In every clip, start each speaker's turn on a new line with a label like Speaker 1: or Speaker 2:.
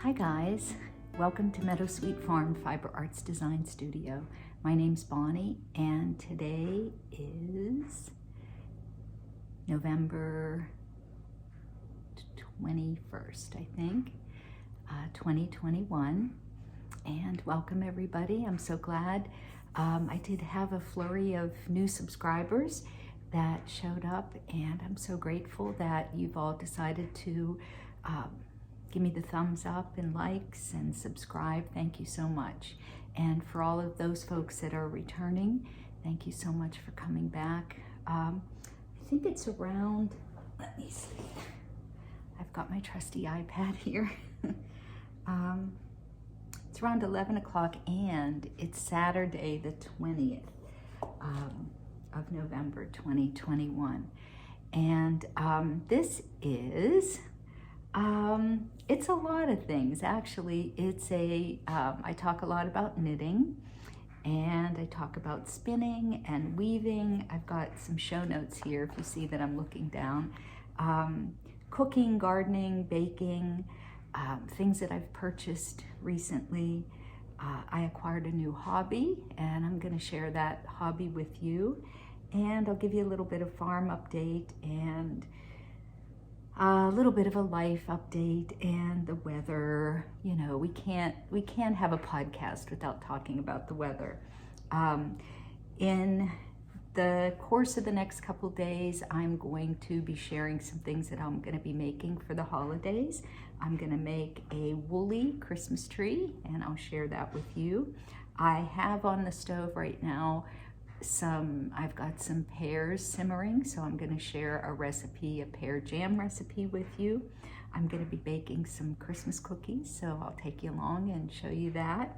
Speaker 1: Hi guys, welcome to Meadowsweet Farm Fiber Arts Design Studio. My name's Bonnie and today is November 21st, I think, 2021. And welcome everybody. I'm so glad. I did have a flurry of new subscribers that showed up, and I'm so grateful that you've all decided to give me the thumbs up and likes and subscribe. Thank you so much. And for all of those folks that are returning, thank you so much for coming back. I think it's around, let me see, I've got my trusty iPad here. It's around 11 o'clock and it's Saturday the 20th of November 2021. And this is, it's a lot of things. Actually, it's I talk a lot about knitting, and I talk about spinning and weaving. I've got some show notes here if you see that I'm looking down. Cooking, gardening, baking, things that I've purchased recently. I acquired a new hobby, and I'm going to share that hobby with you. And I'll give you a little bit of farm update and a little bit of a life update and the weather. You know, we can't have a podcast without talking about the weather. In the course of the next couple days, I'm going to be sharing some things that I'm going to be making for the holidays. I'm going to make a woolly Christmas tree, and I'll share that with you. I have on the stove right now I've got some pears simmering, so I'm going to share a recipe, a pear jam recipe with you. I'm going to be baking some Christmas cookies, so I'll take you along and show you that.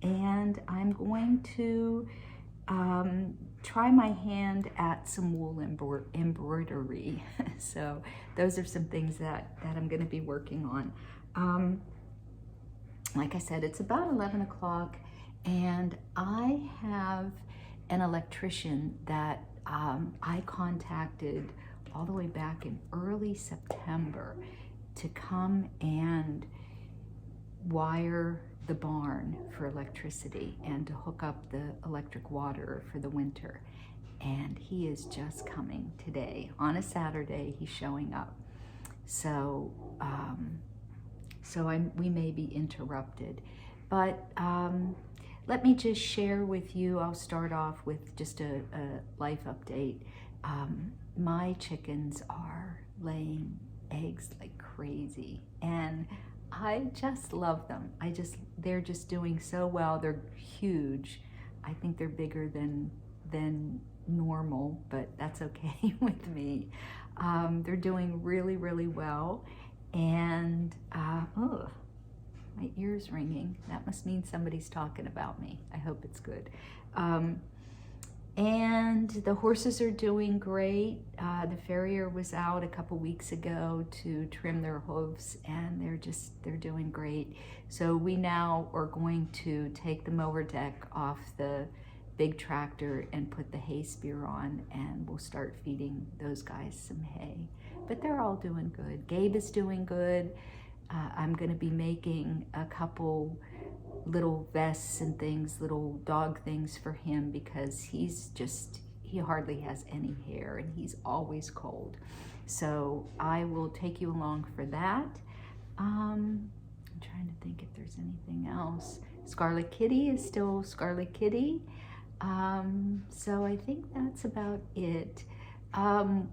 Speaker 1: And I'm going to try my hand at some wool embroidery. So those are some things that I'm going to be working on. Like I said, it's about 11 o'clock, and I have an electrician that I contacted all the way back in early September to come and wire the barn for electricity and to hook up the electric water for the winter. And he is just coming today. On a Saturday, he's showing up. So, we may be interrupted. But let me just share with you, I'll start off with just a life update. My chickens are laying eggs like crazy, and I just love them. They're just doing so well. They're huge. I think they're bigger than normal, but that's okay with me. They're doing really, really well. And my ear's ringing. That must mean somebody's talking about me. I hope it's good. And the horses are doing great. The farrier was out a couple weeks ago to trim their hooves, and they're doing great. So we now are going to take the mower deck off the big tractor and put the hay spear on, and we'll start feeding those guys some hay. But they're all doing good. Gabe is doing good. I'm going to be making a couple little vests and things, little dog things for him, because he hardly has any hair and he's always cold. So I will take you along for that. I'm trying to think if there's anything else. Scarlet Kitty is still Scarlet Kitty. So I think that's about it.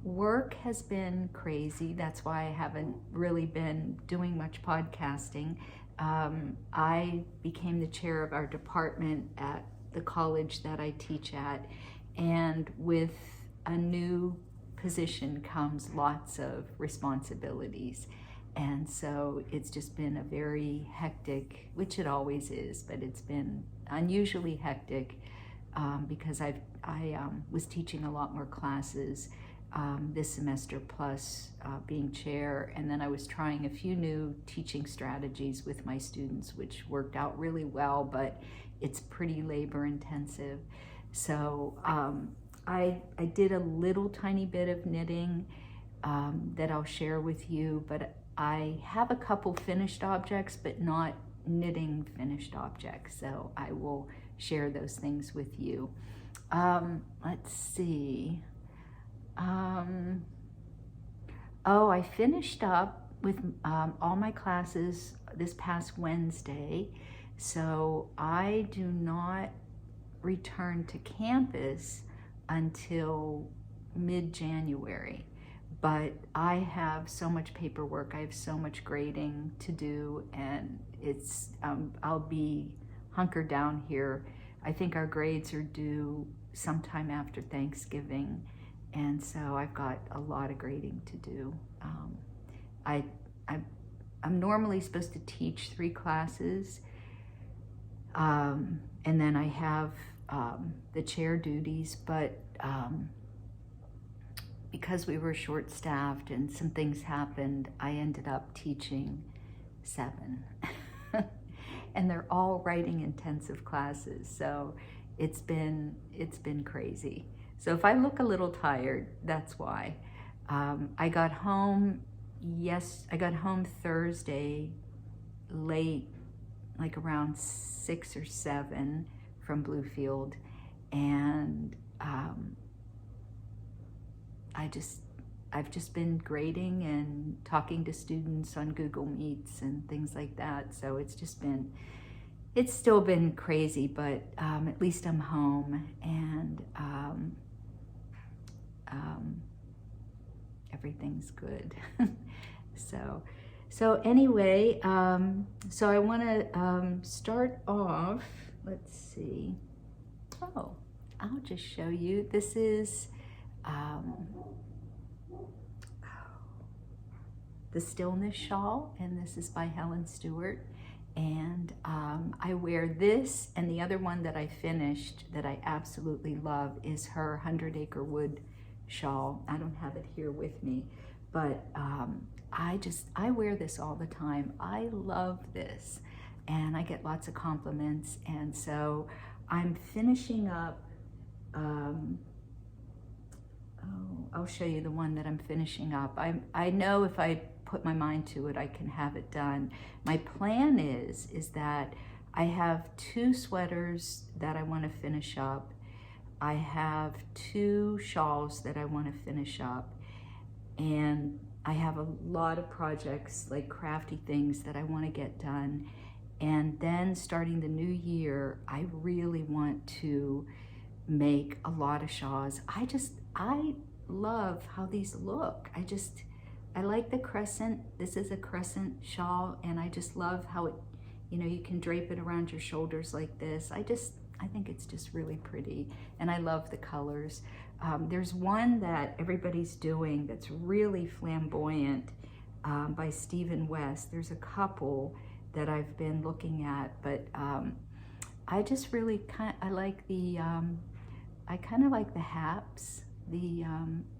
Speaker 1: Work has been crazy. That's why I haven't really been doing much podcasting. I became the chair of our department at the college that I teach at, and with a new position comes lots of responsibilities. And so it's just been a very hectic, which it always is, but it's been unusually hectic. Because I was teaching a lot more classes this semester, plus being chair, and then I was trying a few new teaching strategies with my students, which worked out really well, but it's pretty labor intensive. So I did a little tiny bit of knitting that I'll share with you, but I have a couple finished objects, but not knitting finished objects. So I will share those things with you. Let's see. Oh, I finished up with all my classes this past Wednesday. So I do not return to campus until mid-January. But I have so much paperwork, I have so much grading to do, and it's I'll be hunkered down here. I think our grades are due sometime after Thanksgiving, and so I've got a lot of grading to do. I'm normally supposed to teach 3 classes, and then I have the chair duties, but because we were short-staffed and some things happened, I ended up teaching 7. And they're all writing intensive classes, so it's been crazy. So if I look a little tired, that's why. I got home Thursday late, like around 6 or 7 from Bluefield, and I've just been grading and talking to students on Google Meets and things like that. So it's still been crazy, but at least I'm home, and everything's good. So anyway, so I want to start off, let's see. Oh, I'll just show you. This is the Stillness Shawl, and this is by Helen Stewart. And I wear this, and the other one that I finished that I absolutely love is her 100 Acre Wood shawl. I don't have it here with me, but I wear this all the time. I love this, and I get lots of compliments. And so I'm finishing up, I'll show you the one that I'm finishing up. I know if I put my mind to it, I can have it done. My plan is that I have 2 sweaters that I want to finish up. I have 2 shawls that I want to finish up, and I have a lot of projects, like crafty things, that I want to get done. And then starting the new year, I really want to make a lot of shawls. I love how these look. I like the crescent. This is a crescent shawl, and I just love how it, you can drape it around your shoulders like this. I think it's just really pretty, and I love the colors. There's one that everybody's doing that's really flamboyant by Stephen West. There's a couple that I've been looking at, but I just really I kind of like the haps, the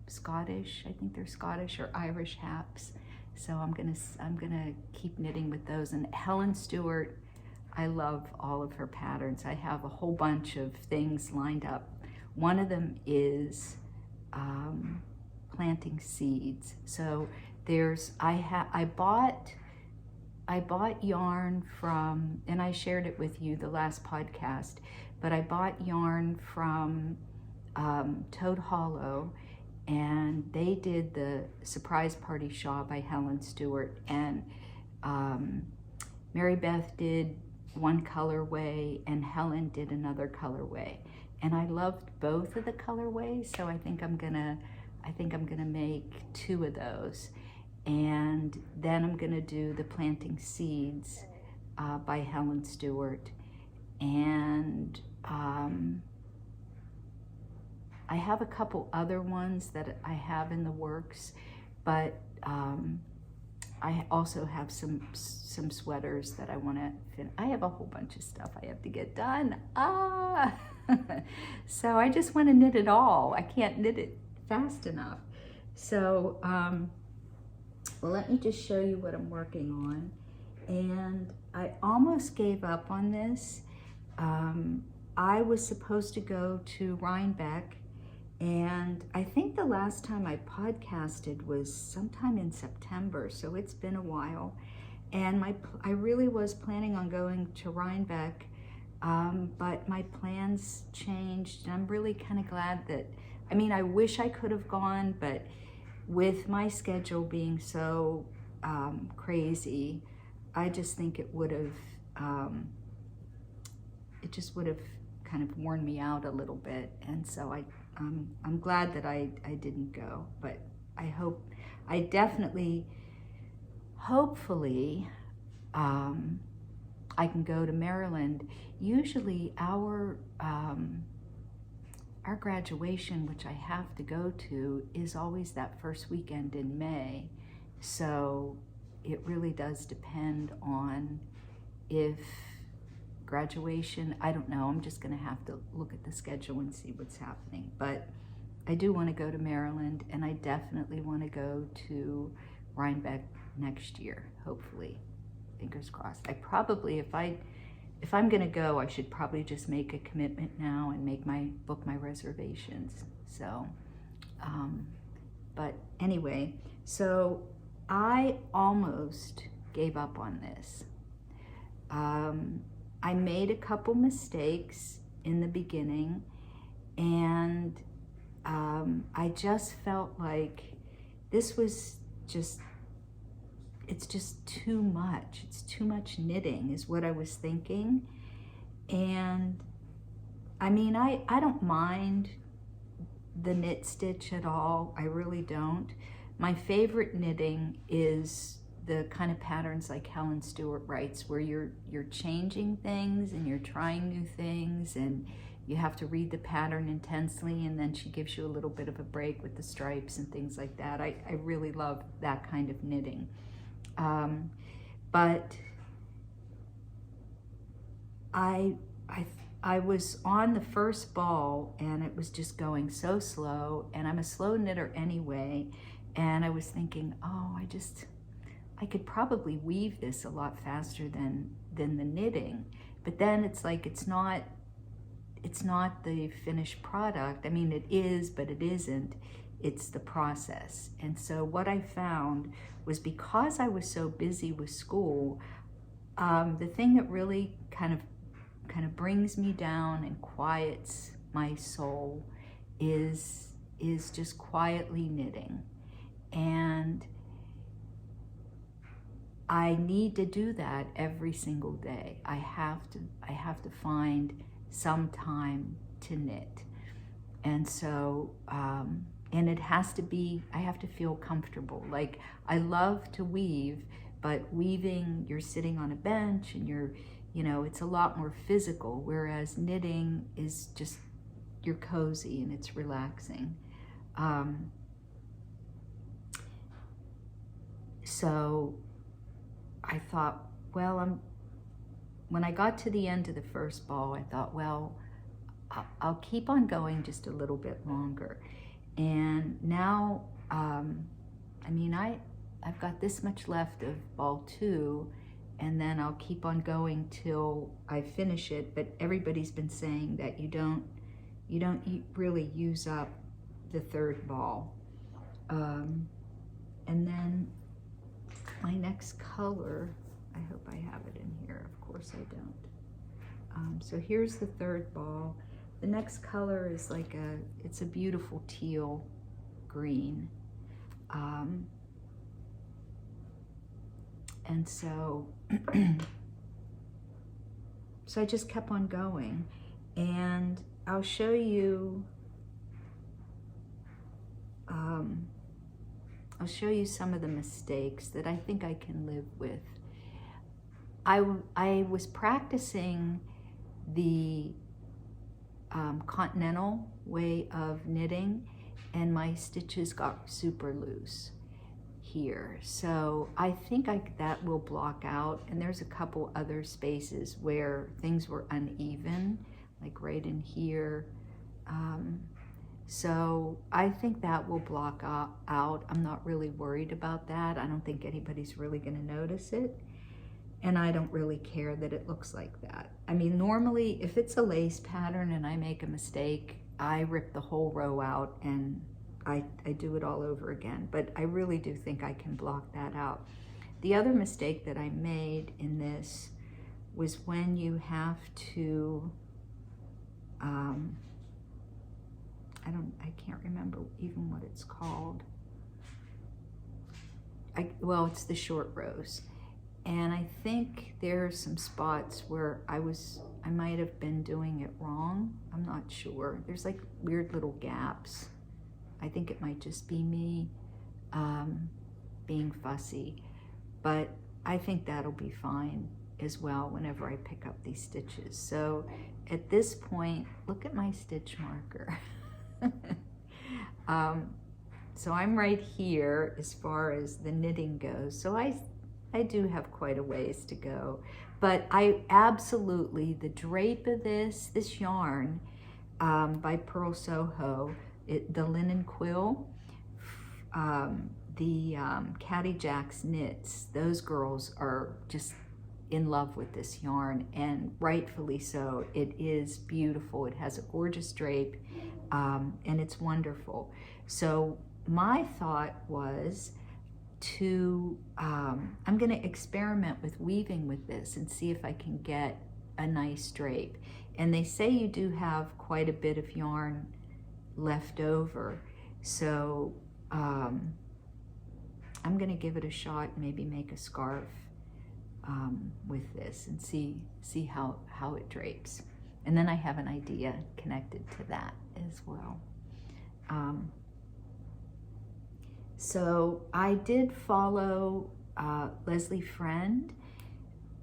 Speaker 1: Scottish. I think they're Scottish or Irish haps. So I'm gonna keep knitting with those. And Helen Stewart, I love all of her patterns. I have a whole bunch of things lined up. One of them is planting seeds. So I bought yarn from, and I shared it with you the last podcast, but I bought yarn from Toad Hollow, and they did the Surprise Party Shawl by Helen Stewart, and Mary Beth did one colorway and Helen did another colorway, and I loved both of the colorways, so I think I'm gonna make 2 of those. And then I'm gonna do the Planting Seeds by Helen Stewart, and I have a couple other ones that I have in the works, but I also have some sweaters that I want to finish. I have a whole bunch of stuff I have to get done. So I just want to knit it all. I can't knit it fast enough. So, well, let me just show you what I'm working on. And I almost gave up on this. I was supposed to go to Rhinebeck And I think the last time I podcasted was sometime in September, so it's been a while. And I really was planning on going to Rhinebeck, but my plans changed. And I'm really kind of glad that, I mean, I wish I could have gone, but with my schedule being so crazy, I just think it would have, it just would have kind of worn me out a little bit. And so I'm glad that I didn't go, but I definitely, hopefully, I can go to Maryland. Usually our graduation, which I have to go to, is always that first weekend in May. So it really does depend on if graduation, I don't know, I'm just gonna have to look at the schedule and see what's happening. But I do want to go to Maryland, and I definitely want to go to Rhinebeck next year, hopefully. Fingers crossed. I probably, if I'm gonna go, I should probably just make a commitment now and book my reservations. So, but anyway, so I almost gave up on this. I made a couple mistakes in the beginning, and I just felt like this was just, it's just too much. It's too much knitting is what I was thinking. And I mean, I don't mind the knit stitch at all. I really don't. My favorite knitting is the kind of patterns like Helen Stewart writes, where you're changing things and you're trying new things, and you have to read the pattern intensely, and then she gives you a little bit of a break with the stripes and things like that. I really love that kind of knitting. But I was on the first ball, and it was just going so slow, and I'm a slow knitter anyway, and I was thinking, oh, I could probably weave this a lot faster than the knitting. But then it's like, it's not the finished product. I mean, it is, but it isn't. It's the process. And so what I found was, because I was so busy with school, the thing that really kind of brings me down and quiets my soul is just quietly knitting. And I need to do that every single day. I have to find some time to knit. And so, and it has to be, I have to feel comfortable. Like, I love to weave, but weaving, you're sitting on a bench and it's a lot more physical, whereas knitting is just, you're cozy and it's relaxing. So I thought, well, when I got to the end of the first ball, I thought, well, I'll keep on going just a little bit longer. And now, I mean, I've got this much left of ball 2, and then I'll keep on going till I finish it. But everybody's been saying that you don't really use up the third ball. And then my next color, I hope I have it in here. Of course I don't. So here's the third ball. The next color is like it's a beautiful teal green. And so, so I just kept on going, and I'll show you, some of the mistakes that I think I can live with. I was practicing the continental way of knitting, and my stitches got super loose here. So I think that will block out, and there's a couple other spaces where things were uneven, like right in here. So I think that will block out. I'm not really worried about that. I don't think anybody's really going to notice it. And I don't really care that it looks like that. I mean, normally, if it's a lace pattern and I make a mistake, I rip the whole row out and I do it all over again. But I really do think I can block that out. The other mistake that I made in this was when you have to, I can't remember even what it's called. Well, it's the short rows. And I think there are some spots where I might have been doing it wrong. I'm not sure. There's like weird little gaps. I think it might just be me being fussy, but I think that'll be fine as well whenever I pick up these stitches. So at this point, look at my stitch marker. So I'm right here as far as the knitting goes. So I do have quite a ways to go, but I absolutely, the drape of this yarn by Purl Soho, the linen quill, the Caddy Jacks knits, those girls are just in love with this yarn, and rightfully so. It is beautiful. It has a gorgeous drape, and it's wonderful. So my thought was to, I'm going to experiment with weaving with this and see if I can get a nice drape. And they say you do have quite a bit of yarn left over, so I'm going to give it a shot and maybe make a scarf with this and see how it drapes. And then I have an idea connected to that as well. So I did follow Leslie Friend,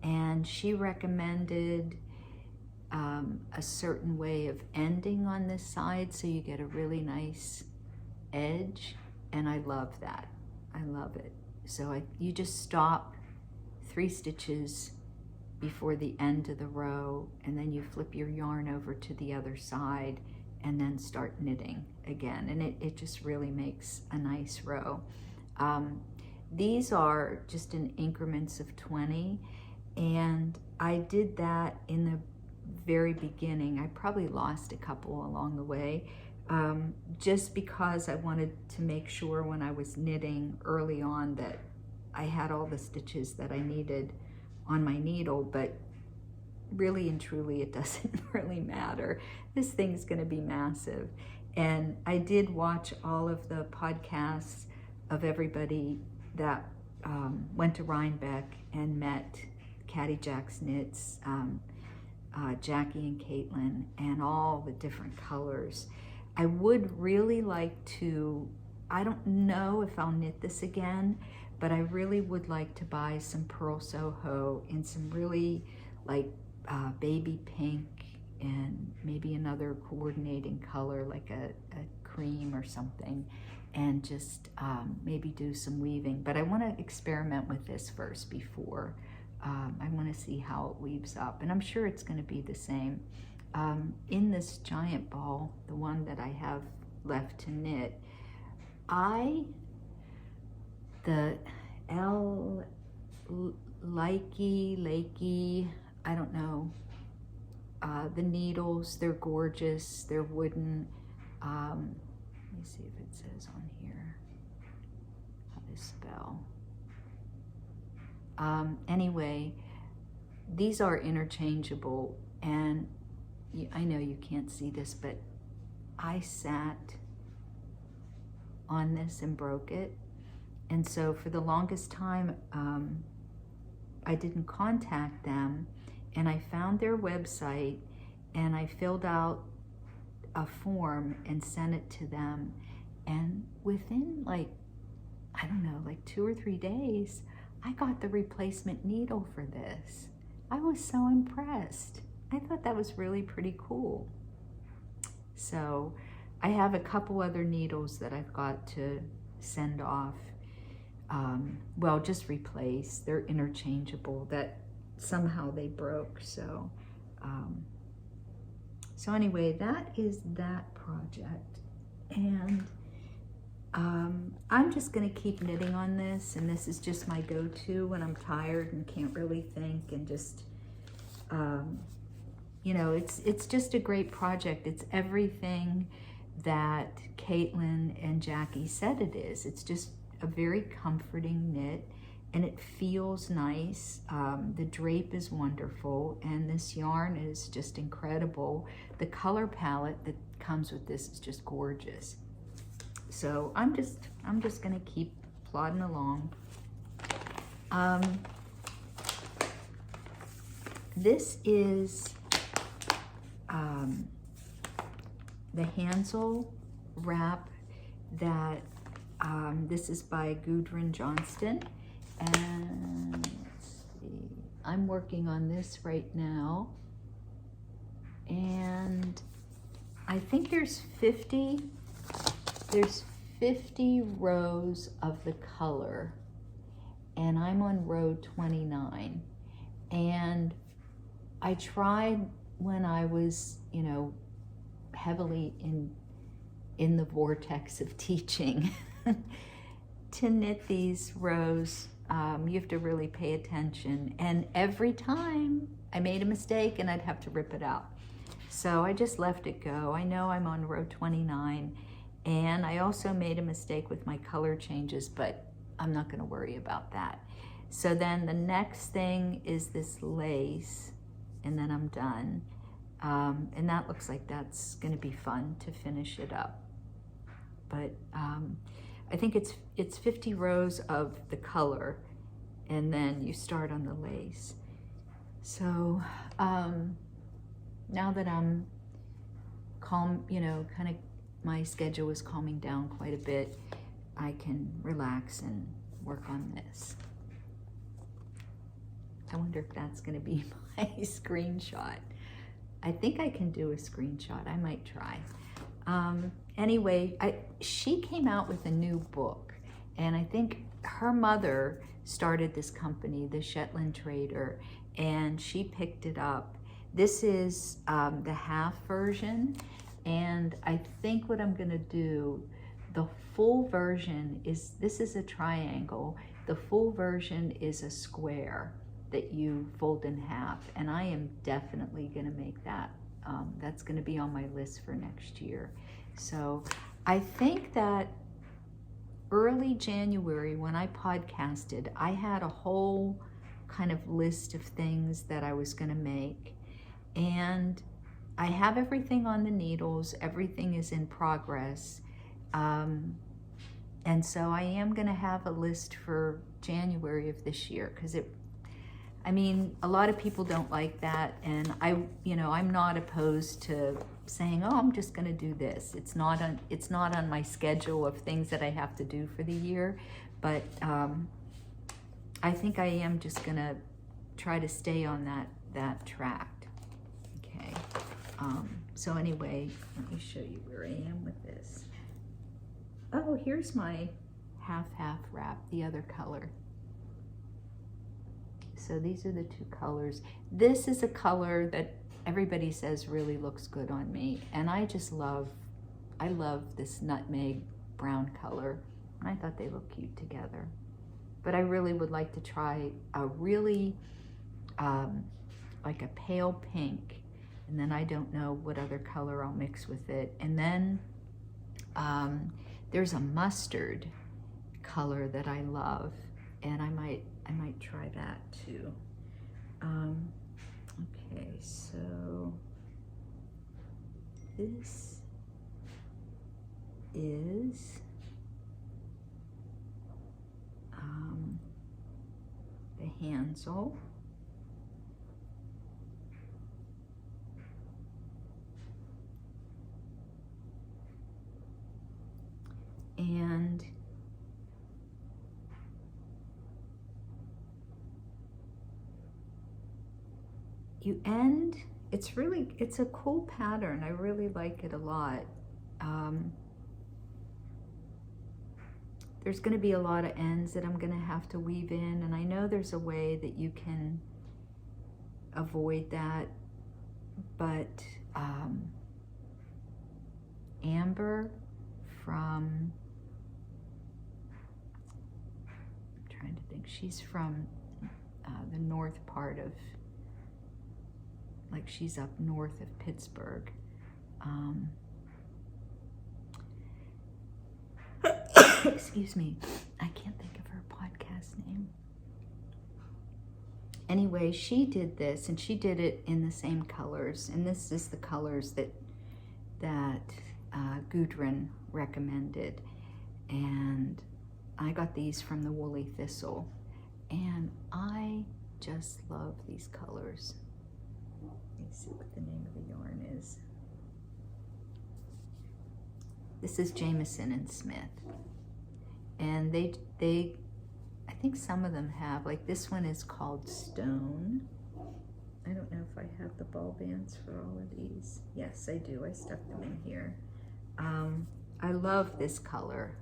Speaker 1: and she recommended a certain way of ending on this side so you get a really nice edge, and I love that. I love it. So you just stop 3 stitches before the end of the row, and then you flip your yarn over to the other side and then start knitting again, and it just really makes a nice row. These are just in increments of 20, and I did that in the very beginning. I probably lost a couple along the way, just because I wanted to make sure when I was knitting early on that I had all the stitches that I needed on my needle, but really and truly it doesn't really matter. This thing's going to be massive. And I did watch all of the podcasts of everybody that went to Rhinebeck and met Caddy Jacks Knits, Jackie and Caitlin, and all the different colors. I would really like to, I don't know if I'll knit this again, but I really would like to buy some Purl Soho in some really like baby pink and maybe another coordinating color like a cream or something, and just maybe do some weaving. But I want to experiment with this first before. I want to see how it weaves up, and I'm sure it's going to be the same. In this giant ball, the one that I have left to knit, the Lakey, I don't know, the needles, they're gorgeous, they're wooden. Let me see if it says on here how they spell. Anyway, these are interchangeable, and I know you can't see this, but I sat on this and broke it. And so for the longest time, I didn't contact them, and I found their website and I filled out a form and sent it to them. And within like, I don't know, like 2 or 3 days, I got the replacement needle for this. I was so impressed. I thought that was really pretty cool. So I have a couple other needles that I've got to send off. Well, just replace. They're interchangeable, that somehow they broke. So so anyway, that is that project. And I'm just going to keep knitting on this, and this is just my go-to when I'm tired and can't really think, and just you know, it's just a great project. It's everything that Caitlin and Jackie said it is. It's just a very comforting knit, and it feels nice. The drape is wonderful, and this yarn is just incredible. The color palette that comes with this is just gorgeous. So I'm just gonna keep plodding along. This is the Hansel wrap that this is by Gudrun Johnston, and let's see, I'm working on this right now, and I think there's 50 rows of the color, and I'm on row 29. And I tried when I was, you know, heavily in the vortex of teaching to knit these rows. You have to really pay attention, and every time I made a mistake and I'd have to rip it out. So I just left it go. I know I'm on row 29, and I also made a mistake with my color changes, but I'm not going to worry about that. So then the next thing is this lace, and then I'm done. And that looks like that's going to be fun to finish it up. But I think it's 50 rows of the color, and then you start on the lace. So now that I'm calm, you know, kind of my schedule is calming down quite a bit, I can relax and work on this. I wonder if that's going to be my screenshot. I think I can do a screenshot. I might try. Anyway, she came out with a new book, and I think her mother started this company, the Shetland Trader, and she picked it up. This is the half version, and I think what I'm going to do, the full version is, this is a triangle. The full version is a square that you fold in half, and I am definitely going to make that. That's going to be on my list for next year. So I think that early January when I podcasted, I had a whole kind of list of things that I was going to make, and I have everything on the needles. Everything is in progress. And so I am going to have a list for January of this year, because I mean, a lot of people don't like that, and I'm not opposed to saying, oh, I'm just going to do this. It's not on my schedule of things that I have to do for the year, but I think I am just going to try to stay on that track. Okay. So anyway, let me show you where I am with this. Oh, here's my half wrap, the other color. So these are the two colors. This is a color that everybody says really looks good on me, and I love this nutmeg brown color, and I thought they look cute together. But I really would like to try a really like a pale pink, and then I don't know what other color I'll mix with it. And then there's a mustard color that I love, and I might try that too. Okay, so this is the Hansel. And you end, it's a cool pattern. I really like it a lot. There's going to be a lot of ends that I'm going to have to weave in, and I know there's a way that you can avoid that, but Amber from, I'm trying to think, she's from the north part of like she's up north of Pittsburgh. Excuse me, I can't think of her podcast name. Anyway, she did this, and she did it in the same colors, and this is the colors that Gudrun recommended, and I got these from the Woolly Thistle, and I just love these colors. Let me see what the name of the yarn is. This is Jamieson and Smith, and they I think some of them have, like this one is called Stone. I don't know if I have the ball bands for all of these. Yes, I do. I stuck them in here. I love this color.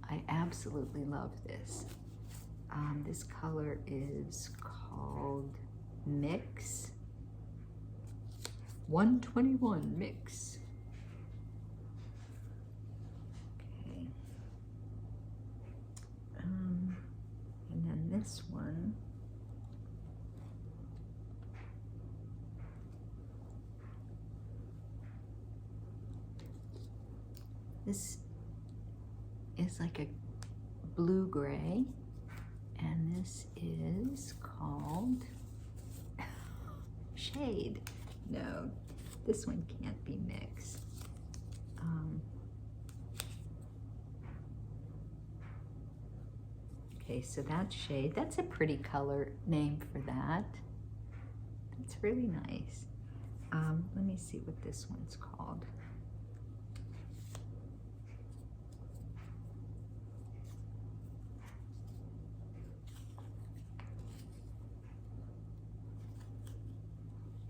Speaker 1: I absolutely love this. This color is called Mix. 121 Mix. Okay. And then this one. This is like a blue-gray, and this is called Shade. No, this one can't be mixed. Okay, so that's Shade. That's a pretty color name for that. That's really nice. Let me see what this one's called.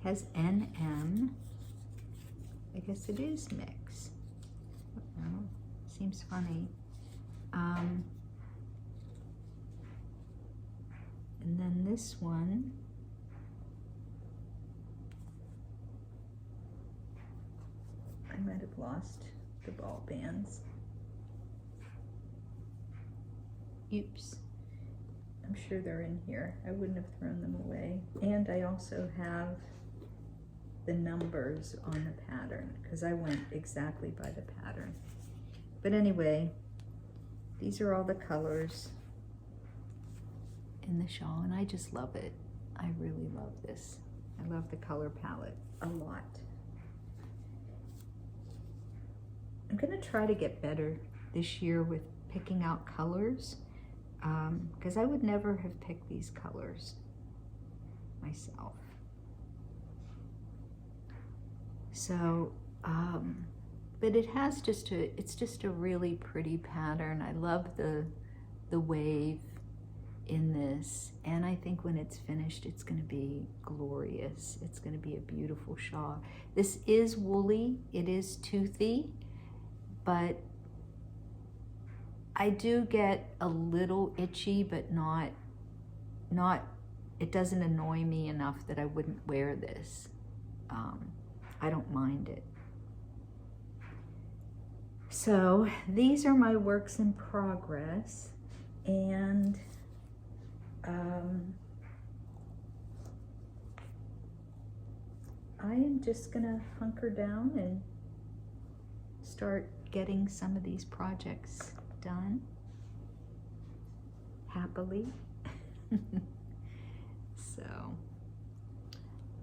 Speaker 1: Has NM. I guess it is mix. Oh, seems funny. And then this one, I might have lost the ball bands. Oops. I'm sure they're in here. I wouldn't have thrown them away. And I also have the numbers on the pattern because I went exactly by the pattern. But anyway, these are all the colors in the shawl, and I just love it. I really love this. I love the color palette a lot. I'm gonna try to get better this year with picking out colors, because I would never have picked these colors myself. So, but it has it's just a really pretty pattern. I love the wave in this, and I think when it's finished, it's going to be glorious. It's going to be a beautiful shawl. This is woolly, it is toothy, but I do get a little itchy, but not, it doesn't annoy me enough that I wouldn't wear this. I don't mind it. So these are my works in progress, and I am just gonna hunker down and start getting some of these projects done happily. So,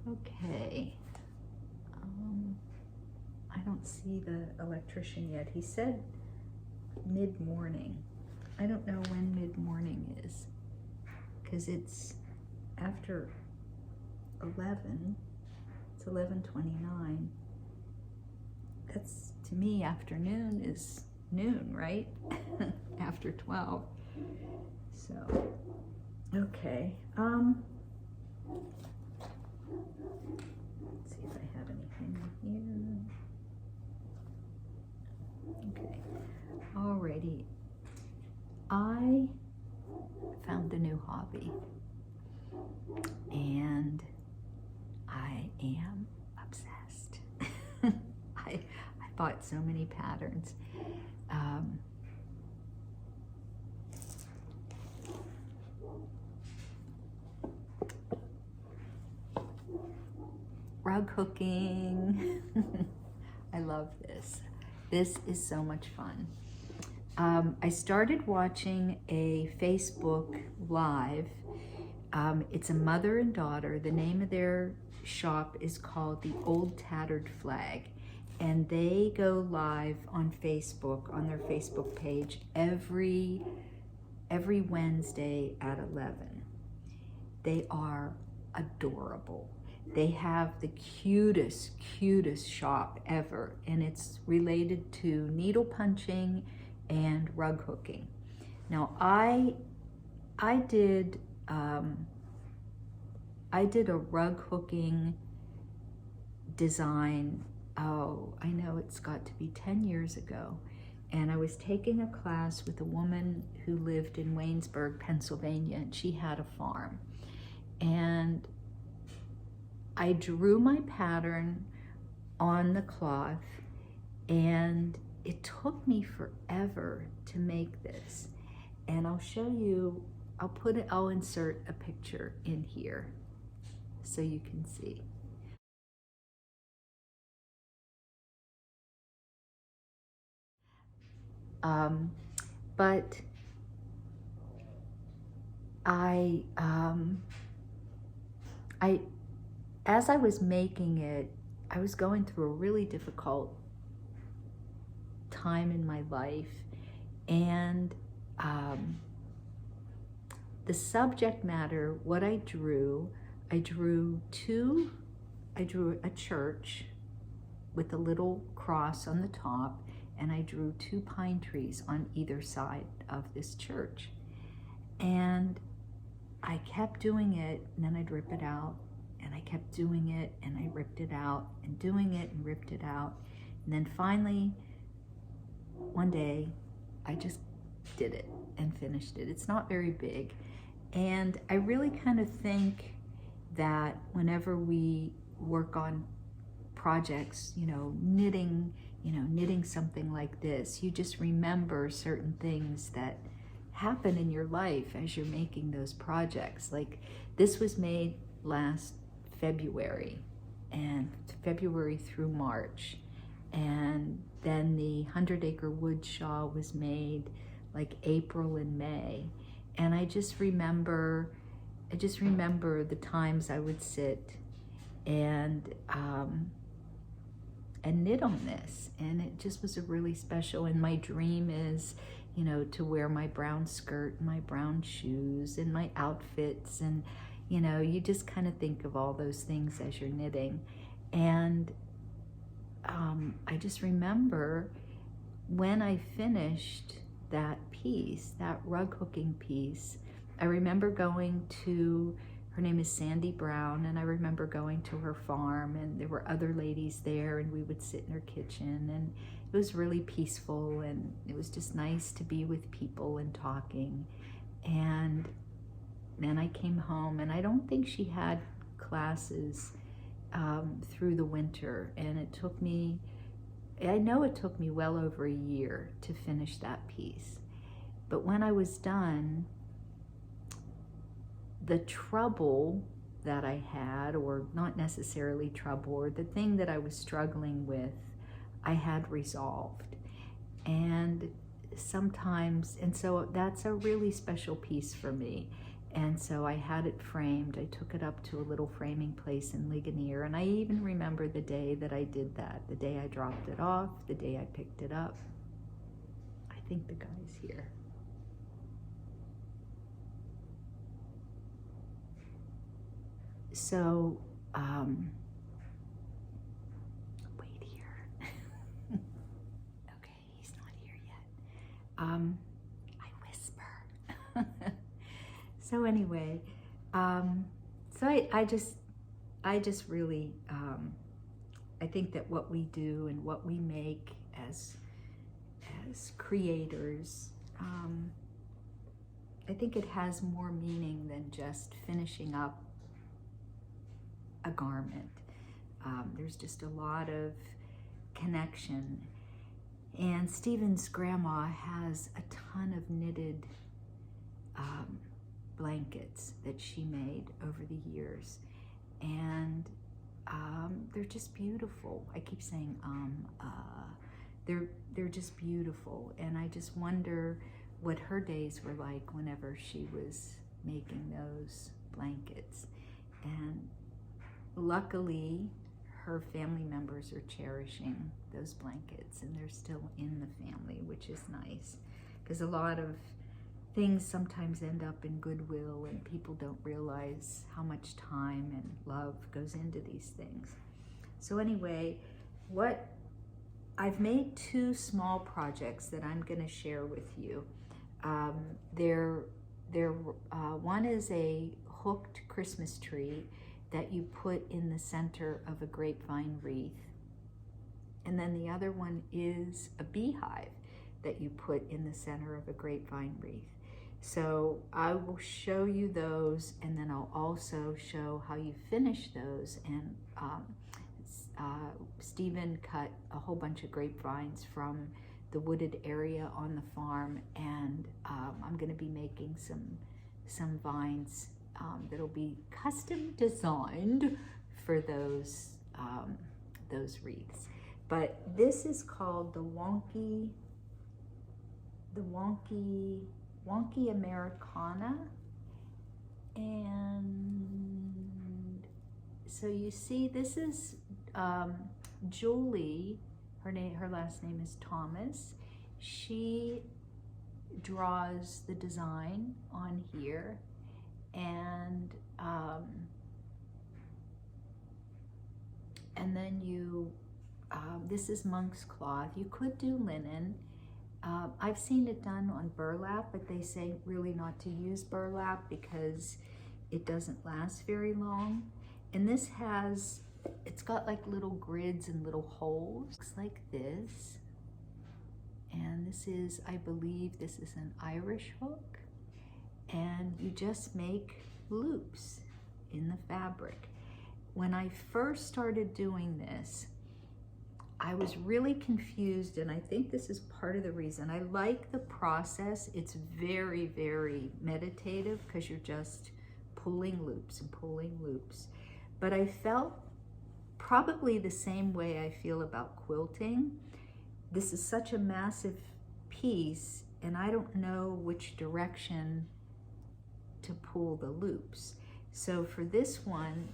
Speaker 1: okay. I don't see the electrician yet. He said mid-morning. I don't know when mid-morning is, because it's after 11. It's 11:29. That's, to me, afternoon is noon, right? After 12. So, okay. Let's see if I have anything in here. Okay. Alrighty. I found a new hobby, and I am obsessed. I bought so many patterns. rug hooking. I love this. This is so much fun. I started watching a Facebook Live. It's a mother and daughter. The name of their shop is called The Old Tattered Flag. And they go live on Facebook, on their Facebook page, every Wednesday at 11. They are adorable. They have the cutest shop ever, and it's related to needle punching and rug hooking. Now I did a rug hooking design, oh, I know it's got to be 10 years ago. And I was taking a class with a woman who lived in Waynesburg, Pennsylvania, and she had a farm. And I drew my pattern on the cloth, and it took me forever to make this. And I'll show you, I'll insert a picture in here so you can see. But as I was making it, I was going through a really difficult time in my life, and the subject matter, what I drew a church with a little cross on the top, and I drew 2 pine trees on either side of this church. And I kept doing it, and then I'd rip it out, and I kept doing it, and I ripped it out, and doing it, and ripped it out. And then finally, one day, I just did it and finished it. It's not very big. And I really kind of think that whenever we work on projects, knitting something like this, you just remember certain things that happen in your life as you're making those projects. Like this was made last February, and February through March. And then the 100-acre wood shawl was made like April and May. And I just remember the times I would sit and knit on this, and it just was a really special. And my dream is, to wear my brown skirt, and my brown shoes, and my outfits, and you just kind of think of all those things as you're knitting. And I just remember when I finished that piece, that rug hooking piece, I remember going to, her name is Sandy Brown, and I remember going to her farm, and there were other ladies there, and we would sit in her kitchen, and it was really peaceful, and it was just nice to be with people and talking. And then I came home, and I don't think she had classes through the winter, and I know it took me well over a year to finish that piece. But when I was done, the trouble that I had, or not necessarily trouble, or the thing that I was struggling with, I had resolved. And so that's a really special piece for me. And so I had it framed. I took it up to a little framing place in Ligonier, and I even remember the day that I did that, the day I dropped it off, the day I picked it up. I think the guy's here. So, wait here. Okay, he's not here yet. I whisper. So anyway, so I just really, I think that what we do and what we make as creators, I think it has more meaning than just finishing up a garment. There's just a lot of connection. And Stephen's grandma has a ton of knitted blankets that she made over the years. And they're just beautiful. I keep saying they're just beautiful, and I just wonder what her days were like whenever she was making those blankets. And luckily, her family members are cherishing those blankets, and they're still in the family, which is nice, because a lot of things sometimes end up in Goodwill, and people don't realize how much time and love goes into these things. So anyway, I've made 2 small projects that I'm going to share with you. One is a hooked Christmas tree that you put in the center of a grapevine wreath. And then the other one is a beehive that you put in the center of a grapevine wreath. So I will show you those, and then I'll also show how you finish those. And Stephen cut a whole bunch of grapevines from the wooded area on the farm, and I'm going to be making some vines that'll be custom designed for those wreaths. But this is called the Wonky Americana, and so you see this is Julie. Her last name is Thomas. She draws the design on here, and then you this is monk's cloth. You could do linen. I've seen it done on burlap, but they say really not to use burlap because it doesn't last very long. And this it's got like little grids and little holes. Looks like this. And this is, I believe this is an Irish hook. And you just make loops in the fabric. When I first started doing this, I was really confused, and I think this is part of the reason. I like the process. It's very, very meditative because you're just pulling loops and pulling loops. But I felt probably the same way I feel about quilting. This is such a massive piece, and I don't know which direction to pull the loops. So for this one,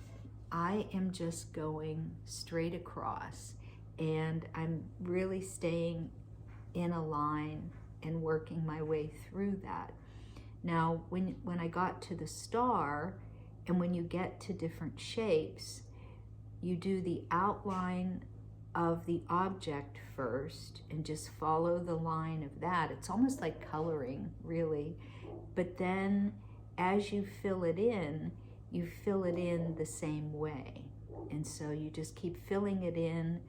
Speaker 1: I am just going straight across, and I'm really staying in a line and working my way through that. Now, when I got to the star, and when you get to different shapes, you do the outline of the object first and just follow the line of that. It's almost like coloring, really. But then as you fill it in, you fill it in the same way. And so you just keep filling it in,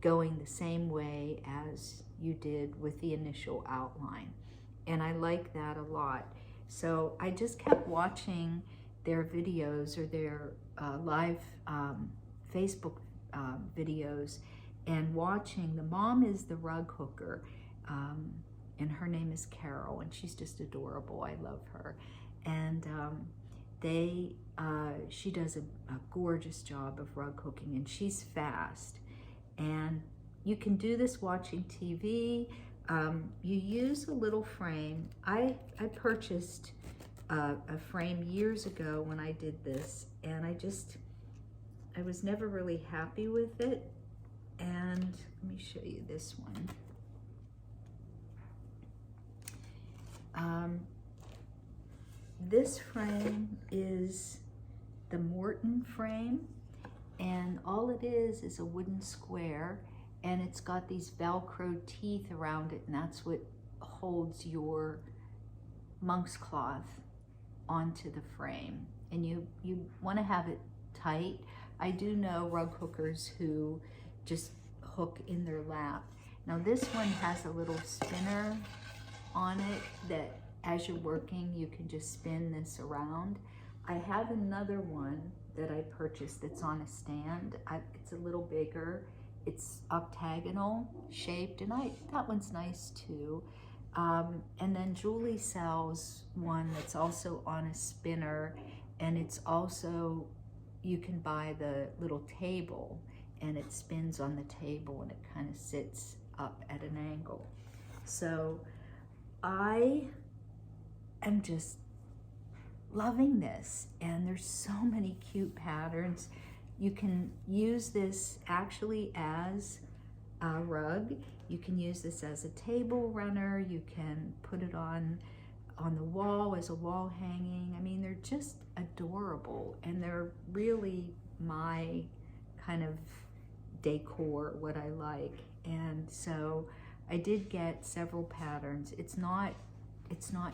Speaker 1: going the same way as you did with the initial outline. And I like that a lot. So I just kept watching their videos or their live Facebook videos and watching. The mom is the rug hooker, and her name is Carol, and she's just adorable. I love her. And she does a gorgeous job of rug hooking, and she's fast. And you can do this watching TV. You use a little frame. I purchased a frame years ago when I did this, and I was never really happy with it. And let me show you this one. This frame is the Morton frame, and all it is a wooden square, and it's got these Velcro teeth around it, and that's what holds your monk's cloth onto the frame. And you want to have it tight. I do know rug hookers who just hook in their lap. Now this one has a little spinner on it that as you're working, you can just spin this around. I have another one that I purchased that's on a stand. It's a little bigger. It's octagonal shaped, and that one's nice too. And then Julie sells one that's also on a spinner, and it's also you can buy the little table, and it spins on the table and it kind of sits up at an angle. So I am just loving this, and there's so many cute patterns. You can use this actually as a rug. You can use this as a table runner. You can put it on the wall as a wall hanging. I mean, they're just adorable, and they're really my kind of decor, what I like. And so I did get several patterns. It's not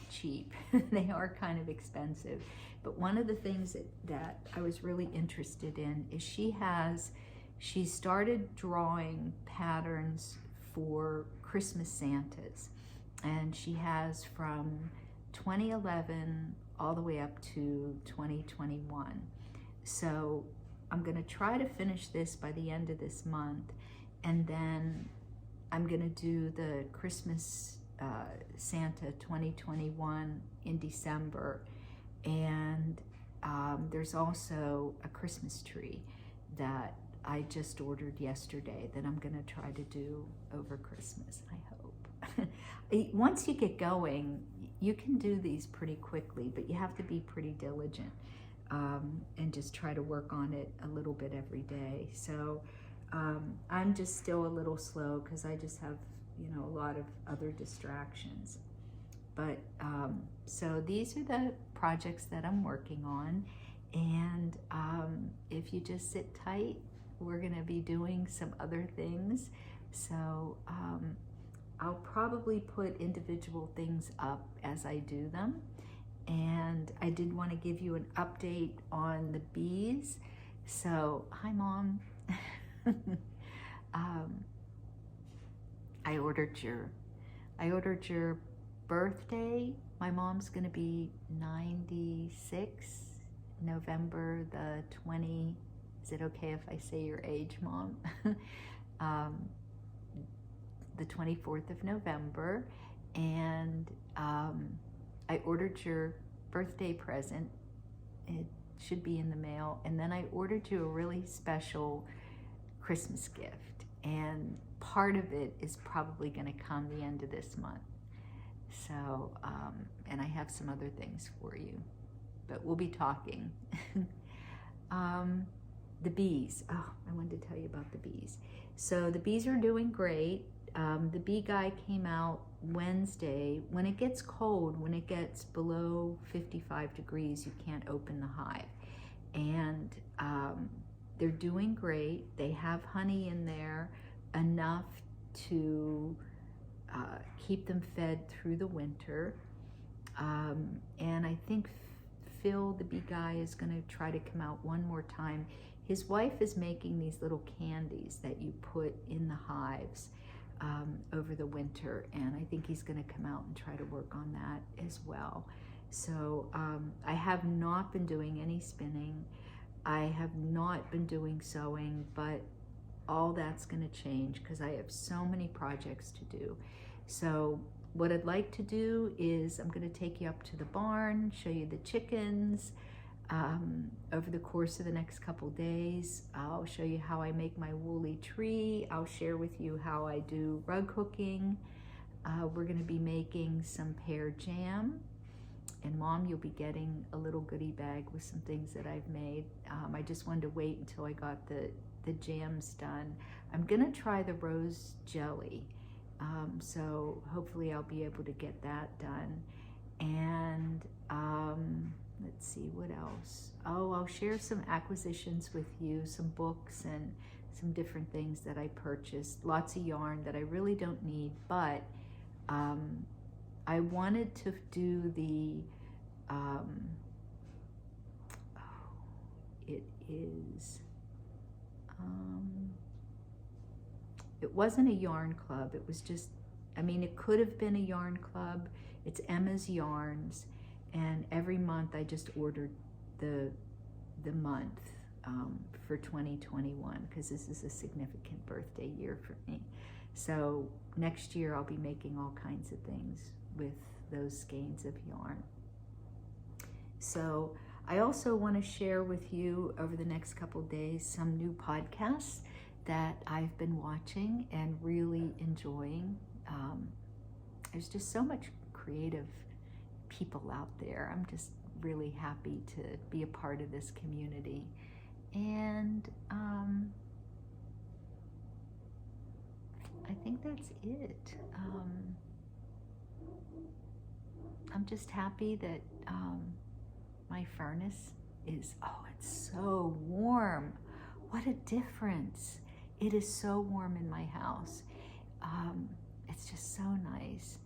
Speaker 1: cheap. They are kind of expensive. But one of the things that I was really interested in is she started drawing patterns for Christmas Santas. And she has from 2011 all the way up to 2021. So I'm gonna try to finish this by the end of this month, and then I'm gonna do the Christmas Santa 2021 in December. And there's also a Christmas tree that I just ordered yesterday that I'm gonna try to do over Christmas, I hope. Once you get going, you can do these pretty quickly, but you have to be pretty diligent and just try to work on it a little bit every day. So I'm just still a little slow because I just have, a lot of other distractions. But so these are the projects that I'm working on, and if you just sit tight, we're gonna be doing some other things. So I'll probably put individual things up as I do them. And I did want to give you an update on the bees. So, hi Mom. I ordered your birthday. My mom's gonna be 96, November the 20. Is it okay if I say your age, Mom? The 24th of November, and I ordered your birthday present. It should be in the mail. And then I ordered you a really special Christmas gift, and part of it is probably going to come the end of this month. So, and I have some other things for you, but we'll be talking. The bees. Oh, I wanted to tell you about the bees. So the bees are doing great. The bee guy came out Wednesday. When it gets cold, when it gets below 55 degrees, you can't open the hive. And they're doing great. They have honey in there, enough to keep them fed through the winter. And I think Phil, the bee guy, is going to try to come out one more time. His wife is making these little candies that you put in the hives over the winter, and I think he's going to come out and try to work on that as well. So I have not been doing any spinning. I have not been doing sewing, but all that's going to change because I have so many projects to do. So what I'd like to do is I'm going to take you up to the barn, show you the chickens. Over the course of the next couple days, I'll show you how I make my woolly tree. I'll share with you how I do rug hooking. We're going to be making some pear jam. And Mom, you'll be getting a little goodie bag with some things that I've made. I just wanted to wait until I got the jams done. I'm going to try the rose jelly. So hopefully I'll be able to get that done. And let's see, what else? Oh, I'll share some acquisitions with you, some books and some different things that I purchased. Lots of yarn that I really don't need, but I wanted to do the, it wasn't a yarn club. It was just, it could have been a yarn club. It's Emma's Yarns. And every month I just ordered the month for 2021 because this is a significant birthday year for me. So next year I'll be making all kinds of things with those skeins of yarn. So I also want to share with you over the next couple days some new podcasts that I've been watching and really enjoying. There's just so much creative people out there. I'm just really happy to be a part of this community. And I think that's it. I'm just happy that my furnace is, it's so warm. What a difference. It is so warm in my house. It's just so nice.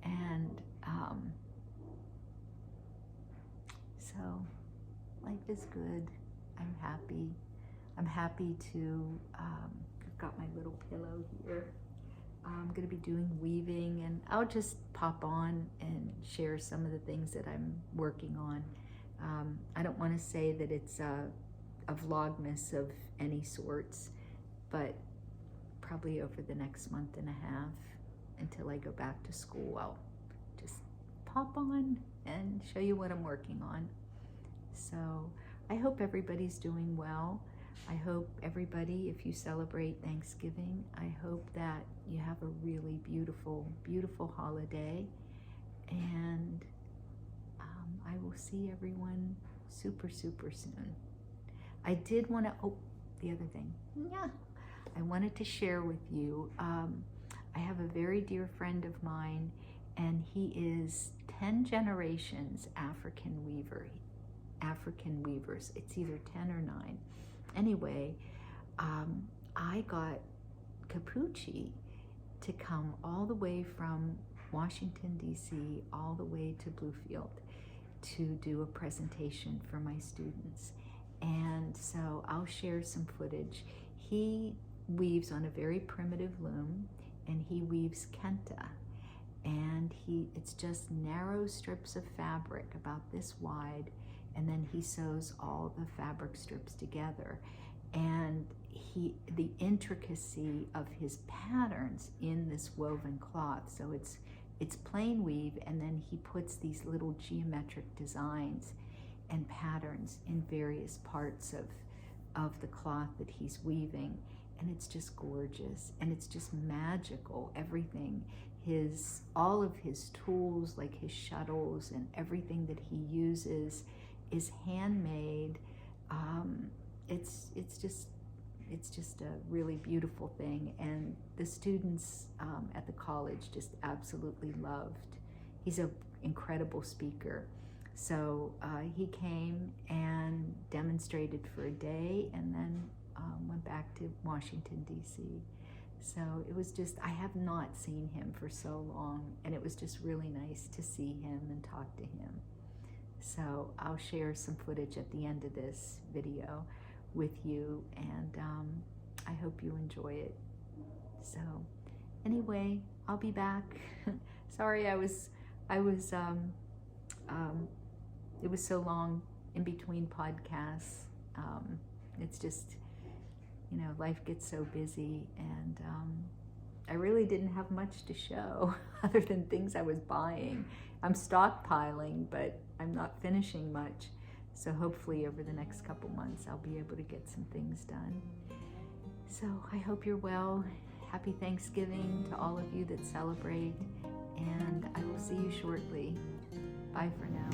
Speaker 1: And so life is good. I'm happy. I'm happy to, I've got my little pillow here. I'm going to be doing weaving, and I'll just pop on and share some of the things that I'm working on. I don't want to say that it's a vlogmas of any sorts, but probably over the next month and a half until I go back to school, I'll just pop on and show you what I'm working on. So I hope everybody's doing well. I hope everybody, if you celebrate Thanksgiving, I hope that you have a really beautiful, beautiful holiday. And I will see everyone super, super soon. I did want to, the other thing, I wanted to share with you, I have a very dear friend of mine, and he is 10 generations African weavers. It's either 10 or 9. Anyway, I got Capucci to come all the way from Washington, D.C., all the way to Bluefield to do a presentation for my students. And so I'll share some footage. He weaves on a very primitive loom, and he weaves kenta. And it's just narrow strips of fabric about this wide, and then he sews all the fabric strips together. And the intricacy of his patterns in this woven cloth, so it's plain weave, and then he puts these little geometric designs and patterns in various parts of the cloth that he's weaving, and it's just gorgeous, and it's just magical. Everything, all of his tools, like his shuttles and everything that he uses, is handmade. It's just a really beautiful thing, and the students at the college just absolutely loved. He's an incredible speaker. So he came and demonstrated for a day, and then went back to Washington, D.C. So it was just, I have not seen him for so long, and it was just really nice to see him and talk to him. So I'll share some footage at the end of this video with you, and I hope you enjoy it. So anyway, I'll be back. Sorry, it was so long in between podcasts. It's just, life gets so busy, and I really didn't have much to show other than things I was buying. I'm stockpiling, but I'm not finishing much. So hopefully over the next couple months, I'll be able to get some things done. So I hope you're well. Happy Thanksgiving to all of you that celebrate, and I will see you shortly. Bye for now.